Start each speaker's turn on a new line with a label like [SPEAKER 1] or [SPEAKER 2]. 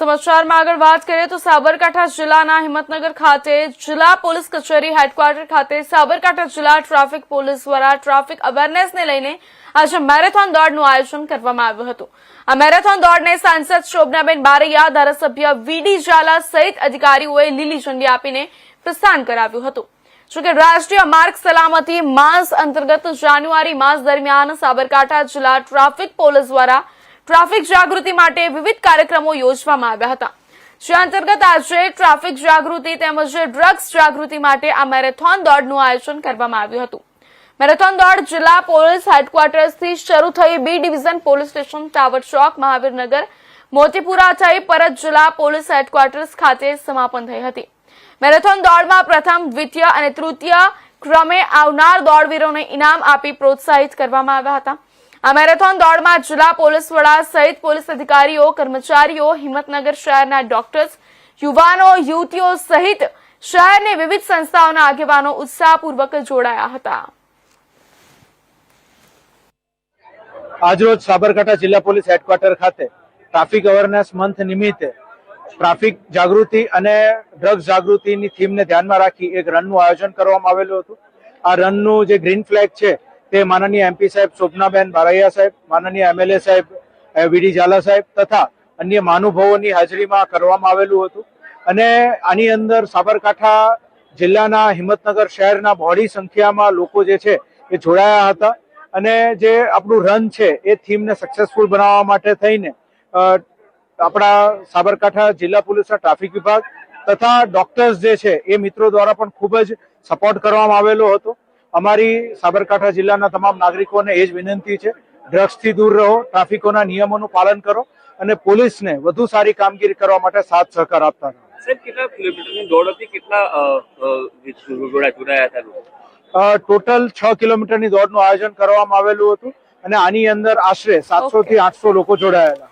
[SPEAKER 1] સમાચારમાં આગળ વાત કરીએ તો સાબરકાંઠા જિલ્લાના હિંમતનગર ખાતે જિલ્લા પોલીસ કચેરી હેડક્વાર્ટર ખાતે સાબરકાંઠા જિલ્લા ટ્રાફિક પોલીસ દ્વારા ટ્રાફિક અવેરનેસને લઈને આજે મેરેથોન દોડનું આયોજન કરવામાં આવ્યું હતું। આ મેરેથોન દોડને સાંસદ શોભનાબેન બારૈયા, ધારાસભ્ય વીડી ઝાલા સહિત અધિકારીઓએ લીલી ઝંડી આપીને પ્રસ્થાન કરાવ્યું હતું। જોકે રાષ્ટ્રીય માર્ગ સલામતી માસ અંતર્ગત જાન્યુઆરી માસ દરમિયાન સાબરકાંઠા જિલ્લા ટ્રાફિક પોલીસ દ્વારા ટ્રાફિક જાગૃતિ માટે વિવિધ કાર્યક્રમો યોજવામાં આવ્યા હતા, જે અંતર્ગત આજે ટ્રાફિક જાગૃતિ તેમજ ડ્રગ્સ જાગૃતિ માટે આ મેરેથોન દોડનું આયોજન કરવામાં આવ્યું હતું। મેરેથોન દોડ જિલ્લા પોલીસ હેડક્વાર્ટર્સથી શરૂ થઈ B division police station, tower ચોક, મહાવીરનગર, મોતીપુરા થઈ પરત જિલ્લા પોલીસ હેડક્વાર્ટર્સ ખાતે સમાપન થઈ હતી। મેરેથોન દોડમાં પ્રથમ, દ્વિતીય અને તૃતીય ક્રમે આવનાર દોડવીરોને ઇનામ આપી પ્રોત્સાહિત કરવામાં આવ્યા હતા। આ મેરેથોન દોડમાં જિલ્લા પોલીસ વડા સહિત પોલીસ અધિકારીઓ, કર્મચારીઓ, હિંમતનગર શહેરના ડોક્ટર્સ, યુવાનો, યુવતીઓ સહિત શહેરની વિવિધ સંસ્થાઓના આગેવાનો ઉત્સાહપૂર્વક જોડાયા હતા।
[SPEAKER 2] આજરોજ સાબરકાંઠા જિલ્લા પોલીસ હેડક્વાર્ટર ખાતે ટ્રાફિક અવેરનેસ મંથ નિમિત્તે ટ્રાફિક જાગૃતિ અને ડ્રગ્સ જાગૃતિની થીમને ધ્યાનમાં રાખી એક રનનું આયોજન કરવામાં આવેલું હતું। આ રનનું જે ગ્રીન ફ્લેગ છે તે માનનીય એમપી સાહેબ શોભનાબેન બારૈયા સાહેબ, માનનીય એમએલએ સાહેબ વીડી ઝાલા સાહેબ તથા અન્ય મહાનુભાવોની હાજરીમાં કરવામાં આવેલું હતું। અને આની અંદર સાબરકાંઠા જિલ્લાના હિંમતનગર શહેરના બહોળી સંખ્યામાં લોકો જે છે એ જોડાયા હતા। અને જે આપણું રન છે એ થીમને સક્સેસફુલ બનાવવા માટે થઈને આપણા સાબરકાંઠા જિલ્લા પોલીસના ટ્રાફિક વિભાગ તથા ડોક્ટર્સ જે છે એ મિત્રો દ્વારા પણ ખૂબ જ સપોર્ટ કરવામાં આવેલો હતો। અમારી સાબરકાંઠા જિલ્લાના તમામ નાગરિકોને એ જ વિનંતી છે, ડ્રગ્સથી દૂર રહો, ટ્રાફિકોના નિયમોનું પાલન કરો અને પોલીસને વધુ સારી કામગીરી કરવા માટે સાથ સહકાર આપતા રહો।
[SPEAKER 3] સાહેબ, કેટલા કિલોમીટરની દોડ હતી, કેટલા જોડાયા હતા લોકો?
[SPEAKER 2] ટોટલ 6 કિલોમીટરની દોડનું આયોજન કરવામાં આવેલું હતું અને આની અંદર આશરે 700 થી 800 લોકો જોડાયેલા।